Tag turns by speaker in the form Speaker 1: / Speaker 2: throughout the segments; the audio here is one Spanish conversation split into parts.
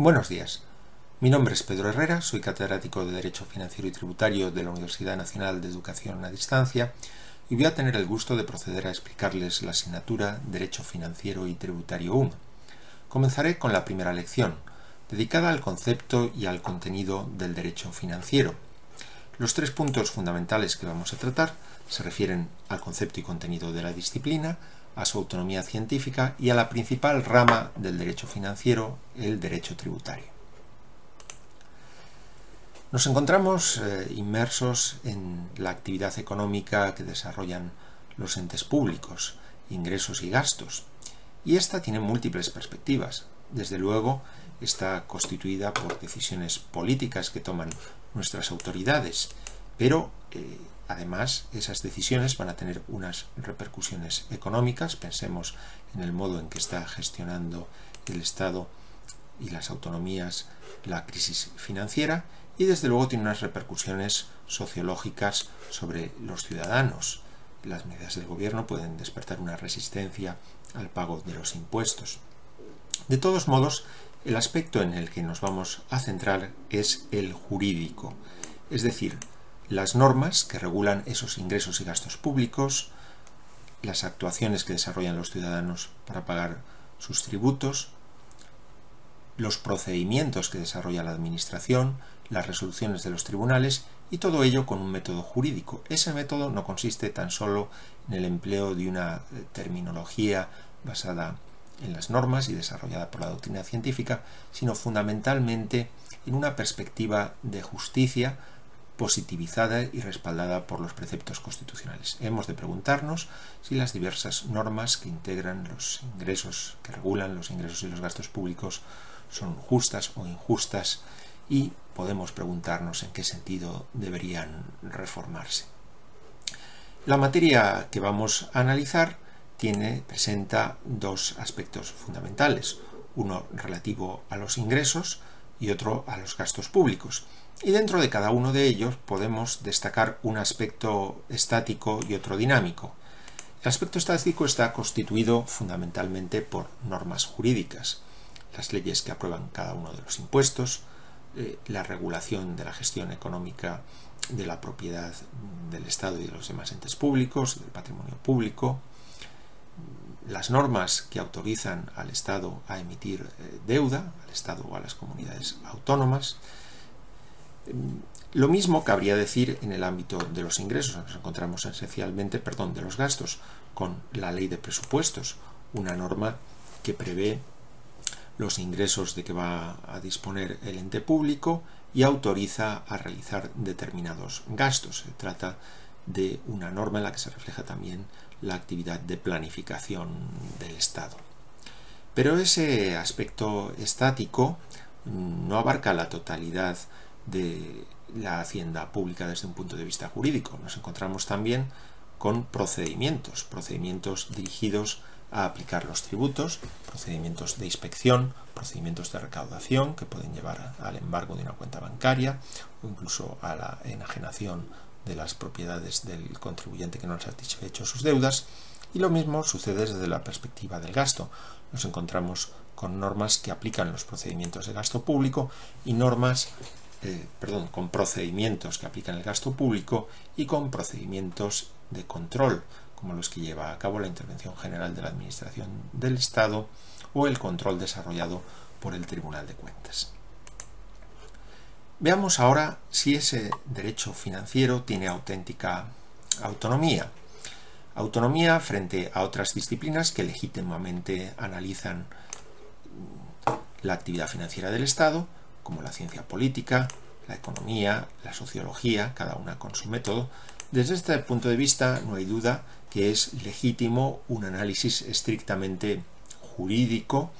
Speaker 1: Buenos días. Mi nombre es Pedro Herrera, soy catedrático de Derecho Financiero y Tributario de la Universidad Nacional de Educación a Distancia y voy a tener el gusto de proceder a explicarles la asignatura Derecho Financiero y Tributario 1. Comenzaré con la primera lección, dedicada al concepto y al contenido del derecho financiero. Los tres puntos fundamentales que vamos a tratar se refieren al concepto y contenido de la disciplina, a su autonomía científica y a la principal rama del derecho financiero, el derecho tributario. Nos encontramos inmersos en la actividad económica que desarrollan los entes públicos, ingresos y gastos, y esta tiene múltiples perspectivas. Desde luego, está constituida por decisiones políticas que toman nuestras autoridades, pero además esas decisiones van a tener unas repercusiones económicas. Pensemos en el modo en que está gestionando el Estado y las autonomías la crisis financiera, y desde luego tiene unas repercusiones sociológicas sobre los ciudadanos. Las medidas del gobierno pueden despertar una resistencia al pago de los impuestos. De todos modos, el aspecto en el que nos vamos a centrar es el jurídico, es decir, las normas que regulan esos ingresos y gastos públicos, las actuaciones que desarrollan los ciudadanos para pagar sus tributos, los procedimientos que desarrolla la administración, las resoluciones de los tribunales, y todo ello con un método jurídico. Ese método no consiste tan solo en el empleo de una terminología basada en las normas y desarrollada por la doctrina científica, sino fundamentalmente en una perspectiva de justicia positivizada y respaldada por los preceptos constitucionales. Hemos de preguntarnos si las diversas normas que integran los ingresos, que regulan los ingresos y los gastos públicos, son justas o injustas, y podemos preguntarnos en qué sentido deberían reformarse. La materia que vamos a analizar presenta dos aspectos fundamentales, uno relativo a los ingresos y otro a los gastos públicos. Y dentro de cada uno de ellos podemos destacar un aspecto estático y otro dinámico. El aspecto estático está constituido fundamentalmente por normas jurídicas, las leyes que aprueban cada uno de los impuestos, la regulación de la gestión económica de la propiedad del Estado y de los demás entes públicos, del patrimonio público, las normas que autorizan al Estado a emitir deuda, al Estado o a las comunidades autónomas. Lo mismo cabría decir en el ámbito de los ingresos. Nos encontramos esencialmente, de los gastos, con la ley de presupuestos, una norma que prevé los ingresos de que va a disponer el ente público y autoriza a realizar determinados gastos. Se trata de una norma en la que se refleja también la actividad de planificación del Estado. Pero ese aspecto estático no abarca la totalidad de la hacienda pública desde un punto de vista jurídico. Nos encontramos también con procedimientos dirigidos a aplicar los tributos, procedimientos de inspección, procedimientos de recaudación que pueden llevar al embargo de una cuenta bancaria o incluso a la enajenación de las propiedades del contribuyente que no ha satisfecho sus deudas. Y lo mismo sucede desde la perspectiva del gasto. Nos encontramos con normas que aplican los procedimientos de gasto público y con procedimientos que aplican el gasto público y con procedimientos de control, como los que lleva a cabo la Intervención General de la Administración del Estado o el control desarrollado por el Tribunal de Cuentas. Veamos ahora si ese derecho financiero tiene auténtica autonomía. Autonomía frente a otras disciplinas que legítimamente analizan la actividad financiera del Estado, como la ciencia política, la economía, la sociología, cada una con su método. Desde este punto de vista no hay duda que es legítimo un análisis estrictamente jurídico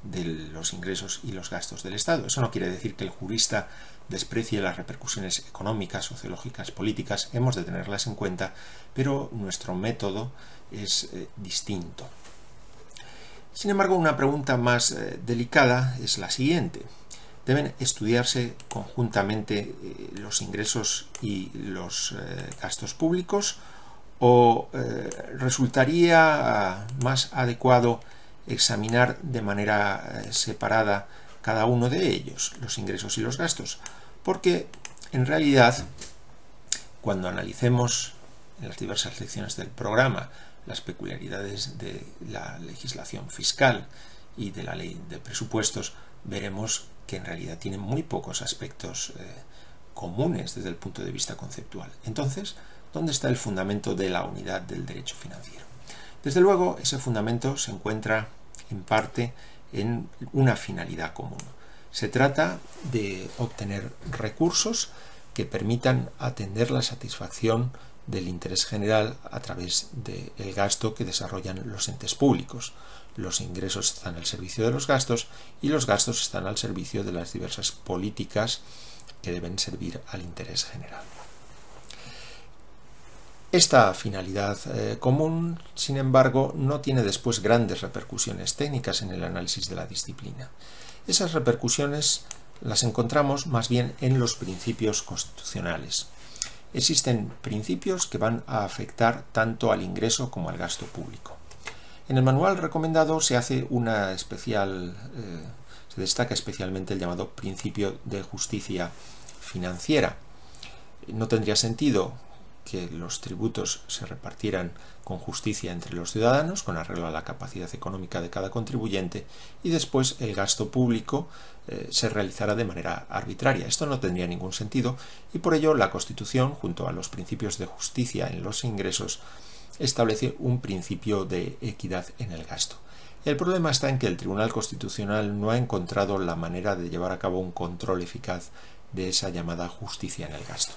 Speaker 1: de los ingresos y los gastos del Estado. Eso no quiere decir que el jurista desprecie las repercusiones económicas, sociológicas, políticas. Hemos de tenerlas en cuenta, pero nuestro método es distinto. Sin embargo, una pregunta más delicada es la siguiente. ¿Deben estudiarse conjuntamente los ingresos y los gastos públicos o resultaría más adecuado examinar de manera separada cada uno de ellos, los ingresos y los gastos, porque en realidad cuando analicemos en las diversas secciones del programa las peculiaridades de la legislación fiscal y de la ley de presupuestos, veremos que en realidad tienen muy pocos aspectos comunes desde el punto de vista conceptual. Entonces, ¿dónde está el fundamento de la unidad del derecho financiero? Desde luego, ese fundamento se encuentra en parte en una finalidad común. Se trata de obtener recursos que permitan atender la satisfacción del interés general a través del gasto que desarrollan los entes públicos. Los ingresos están al servicio de los gastos y los gastos están al servicio de las diversas políticas que deben servir al interés general. Esta finalidad común, sin embargo, no tiene después grandes repercusiones técnicas en el análisis de la disciplina. Esas repercusiones las encontramos más bien en los principios constitucionales. Existen principios que van a afectar tanto al ingreso como al gasto público. En el manual recomendado se destaca especialmente el llamado principio de justicia financiera. No tendría sentido que los tributos se repartieran con justicia entre los ciudadanos, con arreglo a la capacidad económica de cada contribuyente, y después el gasto público se realizara de manera arbitraria. Esto no tendría ningún sentido y por ello la Constitución, junto a los principios de justicia en los ingresos, establece un principio de equidad en el gasto. El problema está en que el Tribunal Constitucional no ha encontrado la manera de llevar a cabo un control eficaz de esa llamada justicia en el gasto.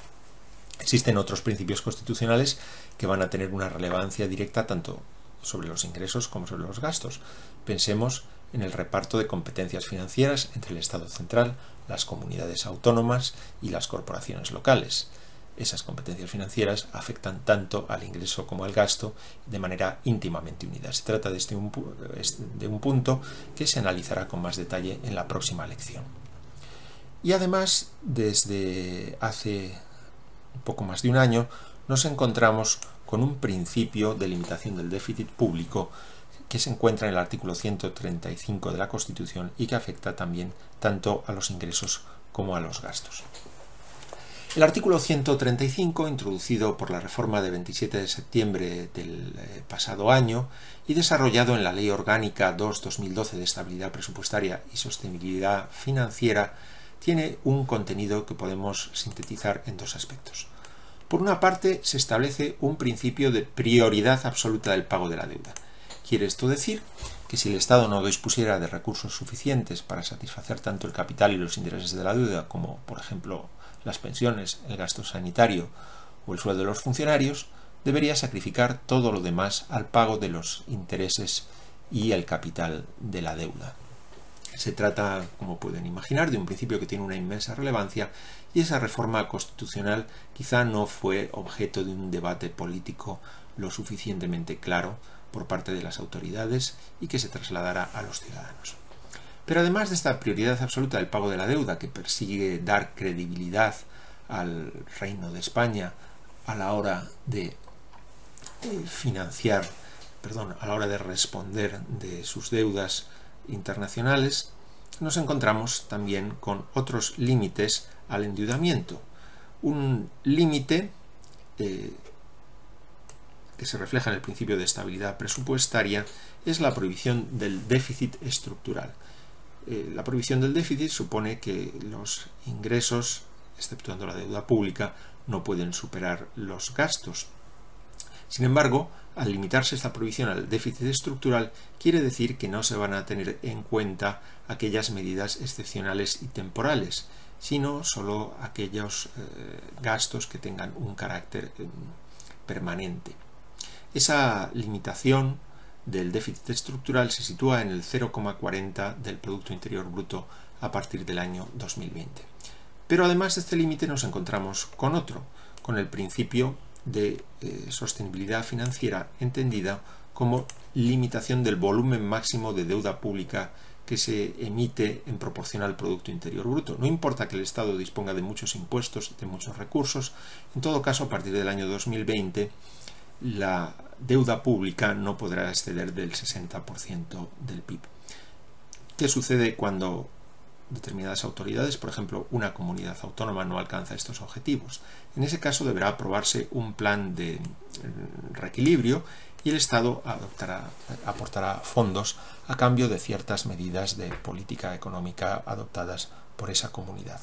Speaker 1: Existen otros principios constitucionales que van a tener una relevancia directa tanto sobre los ingresos como sobre los gastos. Pensemos en el reparto de competencias financieras entre el Estado central, las comunidades autónomas y las corporaciones locales. Esas competencias financieras afectan tanto al ingreso como al gasto de manera íntimamente unida. Se trata de un punto que se analizará con más detalle en la próxima lección. Y además, desde hace un poco más de un año, nos encontramos con un principio de limitación del déficit público que se encuentra en el artículo 135 de la Constitución y que afecta también tanto a los ingresos como a los gastos. El artículo 135, introducido por la reforma de 27 de septiembre del pasado año y desarrollado en la Ley Orgánica 2/2012 de Estabilidad Presupuestaria y Sostenibilidad Financiera, tiene un contenido que podemos sintetizar en dos aspectos. Por una parte, se establece un principio de prioridad absoluta del pago de la deuda. Quiere esto decir que si el Estado no dispusiera de recursos suficientes para satisfacer tanto el capital y los intereses de la deuda como, por ejemplo, las pensiones, el gasto sanitario o el sueldo de los funcionarios, debería sacrificar todo lo demás al pago de los intereses y el capital de la deuda. Se trata, como pueden imaginar, de un principio que tiene una inmensa relevancia y esa reforma constitucional quizá no fue objeto de un debate político lo suficientemente claro por parte de las autoridades y que se trasladara a los ciudadanos. Pero además de esta prioridad absoluta del pago de la deuda que persigue dar credibilidad al Reino de España a la hora de a la hora de responder de sus deudas internacionales, nos encontramos también con otros límites al endeudamiento. Un límite que se refleja en el principio de estabilidad presupuestaria es la prohibición del déficit estructural. La prohibición del déficit supone que los ingresos, exceptuando la deuda pública, no pueden superar los gastos. Sin embargo, al limitarse esta prohibición al déficit estructural, quiere decir que no se van a tener en cuenta aquellas medidas excepcionales y temporales, sino solo aquellos gastos que tengan un carácter permanente. Esa limitación del déficit estructural se sitúa en el 0,40 del Producto Interior Bruto a partir del año 2020. Pero además de este límite nos encontramos con otro, con el principio de sostenibilidad financiera entendida como limitación del volumen máximo de deuda pública que se emite en proporción al Producto Interior Bruto. No importa que el Estado disponga de muchos impuestos, de muchos recursos, en todo caso a partir del año 2020 la deuda pública no podrá exceder del 60% del PIB. ¿Qué sucede cuando determinadas autoridades, por ejemplo, una comunidad autónoma no alcanza estos objetivos. En ese caso deberá aprobarse un plan de reequilibrio y el Estado aportará fondos a cambio de ciertas medidas de política económica adoptadas por esa comunidad.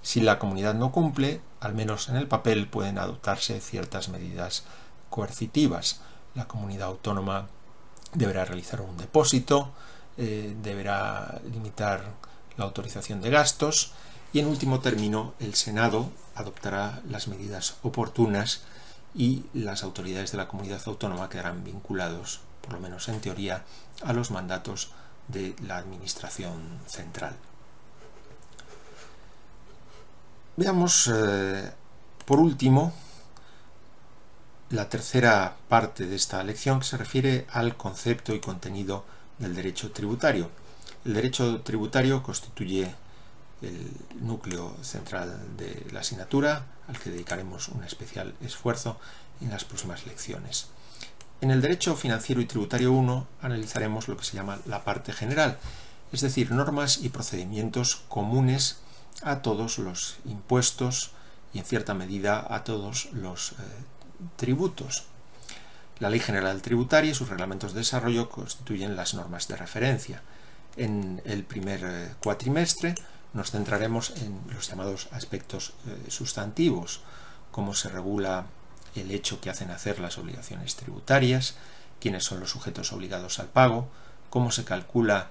Speaker 1: Si la comunidad no cumple, al menos en el papel pueden adoptarse ciertas medidas coercitivas. La comunidad autónoma deberá realizar un depósito, deberá limitar la autorización de gastos y, en último término, el Senado adoptará las medidas oportunas y las autoridades de la comunidad autónoma quedarán vinculados, por lo menos en teoría, a los mandatos de la administración central. Veamos, por último, la tercera parte de esta lección, que se refiere al concepto y contenido del derecho tributario. El derecho tributario constituye el núcleo central de la asignatura, al que dedicaremos un especial esfuerzo en las próximas lecciones. En el derecho financiero y tributario 1 analizaremos lo que se llama la parte general, es decir, normas y procedimientos comunes a todos los impuestos y, en cierta medida, a todos los tributos. La Ley General Tributaria y sus reglamentos de desarrollo constituyen las normas de referencia. En el primer cuatrimestre nos centraremos en los llamados aspectos sustantivos, cómo se regula el hecho que hacen hacer las obligaciones tributarias, quiénes son los sujetos obligados al pago, cómo se calcula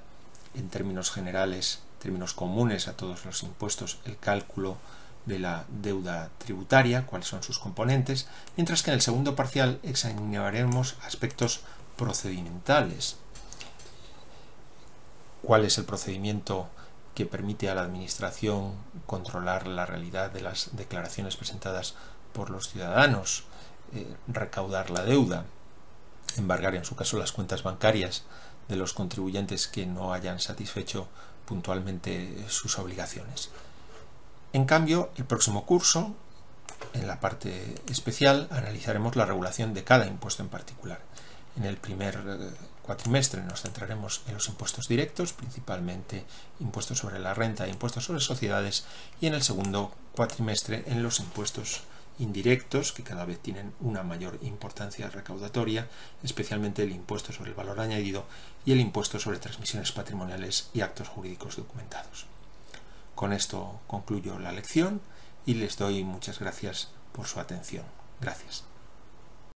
Speaker 1: en términos generales, términos comunes a todos los impuestos, el cálculo de la deuda tributaria, cuáles son sus componentes, mientras que en el segundo parcial examinaremos aspectos procedimentales. ¿Cuál es el procedimiento que permite a la Administración controlar la realidad de las declaraciones presentadas por los ciudadanos, recaudar la deuda, embargar en su caso las cuentas bancarias de los contribuyentes que no hayan satisfecho puntualmente sus obligaciones? En cambio, el próximo curso, en la parte especial, analizaremos la regulación de cada impuesto en particular. En el primer cuatrimestre nos centraremos en los impuestos directos, principalmente impuestos sobre la renta e impuestos sobre sociedades, y en el segundo cuatrimestre en los impuestos indirectos, que cada vez tienen una mayor importancia recaudatoria, especialmente el impuesto sobre el valor añadido y el impuesto sobre transmisiones patrimoniales y actos jurídicos documentados. Con esto concluyo la lección y les doy muchas gracias por su atención. Gracias.